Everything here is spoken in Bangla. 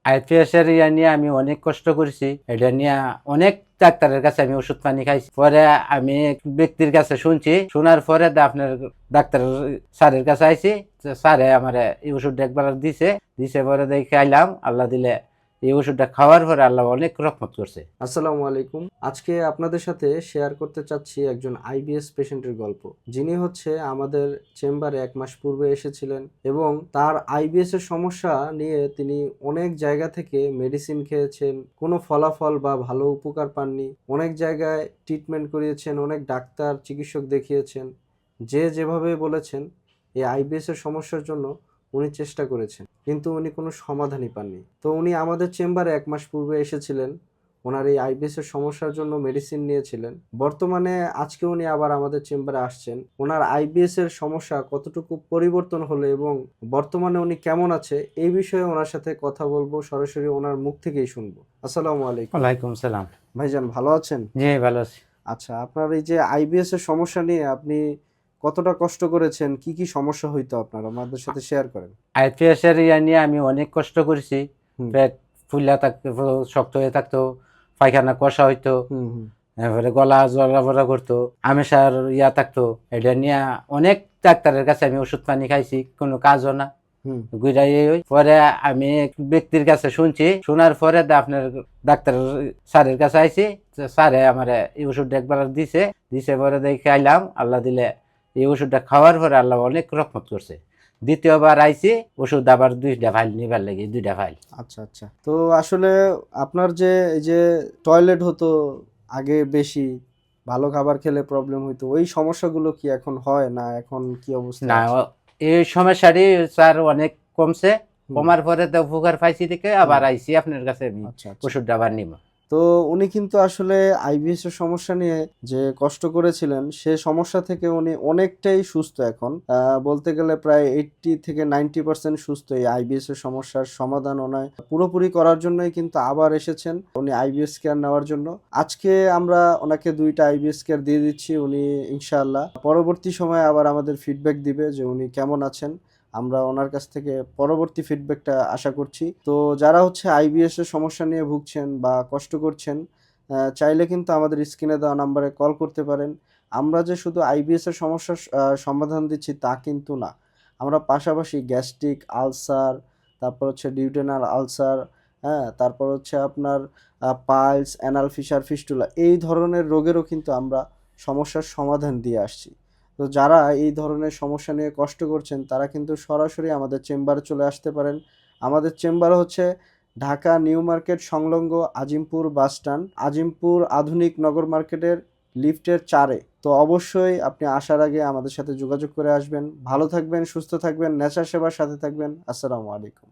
আইপিএস এর ইয়া নিয়ে আমি অনেক কষ্ট করেছি। এটা নিয়ে অনেক ডাক্তারের কাছে আমি ওষুধ পানি খাইছি। পরে আমি এক ব্যক্তির কাছে শুনছি, শোনার পরে আপনার ডাক্তার স্যারের কাছে আইছি। স্যারে আমার এই ওষুধটা একবার দিছে, পরে দেখে খাইলাম। আল্লাহ দিলে এই ওষুধটা খাওয়ার পরে আল্লাহ অনেক রহমত করছে। আসসালামু আলাইকুম। আজকে আপনাদের সাথে শেয়ার করতে চাচ্ছি একজন আইবিএস পেশেন্টের গল্প, যিনি হচ্ছে আমাদের চেম্বারে 1 মাস পূর্বে এসেছিলেন এবং তার আইবিএস এর সমস্যা নিয়ে তিনি অনেক জায়গা থেকে মেডিসিন খেয়েছেন, কোনো ফলাফল বা ভালো উপকার পাননি। অনেক জায়গায় ট্রিটমেন্ট করিয়েছেন, অনেক ডাক্তার চিকিৎসক দেখিয়েছেন। যে যেভাবে বলেছেন এই আইবিএস এর সমস্যার জন্য উনি চেষ্টা করেছেন, কিন্তু উনি কোনো সমাধানই পাননি। তো উনি আমাদের চেম্বারে 1 মাস পূর্বে এসেছিলেন, ওনার এই আইবিএস এর সমস্যার জন্য মেডিসিন নিয়েছিলেন। বর্তমানে আজকে উনি আবার আমাদের চেম্বারে আসছেন। ওনার আইবিএস এর সমস্যা কতটুকু পরিবর্তন হলো এবং বর্তমানে উনি কেমন আছে এই বিষয়ে ওনার সাথে কথা বলবো, সরাসরি ওনার মুখ থেকেই শুনবো। আসসালামু আলাইকুম। ওয়ালাইকুম সালাম। ভাইজান ভালো আছেন? জি ভালো আছি। আচ্ছা, আপনার এই যে আইবিএস এর সমস্যা নিয়ে আপনি কতটা কষ্ট করেছেন, কি কি সমস্যা হইতো আপনার আমাদের সাথে শেয়ার করেন। আইপিএস এর ইয়া নিয়ে আমি অনেক কষ্ট করেছি। হুম পেট ফুলা থাকতো, শক্ত হয়ে থাকতো, পায়খানা কষা হইতো, হুম হুম তারপরে গলা জড়াফড়া করতো, আমেশার ইয়া থাকতো। এটা নিয়ে অনেক ডাক্তারের কাছে আমি ওষুধ পানি খাইছি, কোনো কাজও না। হুম গুইরাই ওই পরে আমি এক ব্যক্তির কাছে শুনছি, শোনার পরে আপনার ডাক্তার স্যারের কাছে আইছি। স্যারে আমার এই ওষুধটা একবার দিছে, পরে দেখে খাইলাম। আল্লাহ দিলে এই ওষুধটা খাওয়ার পরে আল্লাহ অনেক রহমত করছে। দ্বিতীয়বার আইছি, ওষুধ আবার 2টা ফাইল নিবার লাগে, 2টা ফাইল। আচ্ছা আচ্ছা, তো আসলে আপনার যে এই যে টয়লেট হতো আগে বেশি, ভালো খাবার খেলে প্রবলেম হইতো, ওই সমস্যাগুলো কি এখন হয় না? এখন কি অবস্থা না, আছে? এই সমস্যাটি স্যার অনেক কমছে। হুম কমার পরে তো উপকার পাইছি থেকে হুম আবার আইছি আপনার কাছে আমি আচ্ছা আচ্ছা। ওষুধটা আবার নিব। তো উনি কিন্তু আসলে আইবিএস এর সমস্যা নিয়ে যে কষ্ট করেছিলেন সে সমস্যা থেকে উনি অনেকটাই সুস্থ এখন। বলতে গেলে প্রায় 80 থেকে 90% সুস্থ। এই আইবিএস এর সমস্যার সমাধান ওনার পুরোপুরি করার জন্যই কিন্তু আবার এসেছেন উনি আইবিএস কেয়ার নেওয়ার জন্য। আজকে আমরা ওনাকে 2টা আইবিএস কেয়ার দিয়ে দিচ্ছি। উনি ইনশাআল্লাহ পরবর্তী সময়ে আবার আমাদের ফিডব্যাক দিবে যে উনি কেমন আছেন। আমরা ওনার কাছ থেকে পরবর্তী ফিডব্যাকটা আশা করছি। তো যারা হচ্ছে আইবিএস এর সমস্যা নিয়ে ভুগছেন বা কষ্ট করছেন, চাইলে কিন্তু আমাদের স্ক্রিনে দেওয়া নাম্বারে কল করতে পারেন। আমরা যে শুধু আইবিএস এর সমস্যার সমাধান দিচ্ছি তা কিন্তু না। আমরা পাশাপাশি গ্যাস্ট্রিক, আলসার, তারপর হচ্ছে ডিউটেনাল আলসার, হ্যাঁ? তারপর হচ্ছে আপনার পাইলস, অ্যানাল ফিশার, ফিস্টুলা এই ধরনের রোগেরও কিন্তু আমরা সমস্যার সমাধান দিয়ে আসছি। তো যারা এই ধরনের সমস্যা নিয়ে কষ্ট করছেন তারা কিন্তু সরাসরি আমাদের চেম্বারে চলে আসতে পারেন। আমাদের চেম্বার হচ্ছে ঢাকা নিউ মার্কেট সংলগ্ন আজিমপুর বাসস্ট্যান্ড, আজিমপুর আধুনিক নগর মার্কেটের লিফটের 4-এ। তো অবশ্যই আপনি আসার আগে আমাদের সাথে যোগাযোগ করে আসবেন। ভালো থাকবেন, সুস্থ থাকবেন, নেচার সেবার সাথে থাকবেন। আসসালামু আলাইকুম।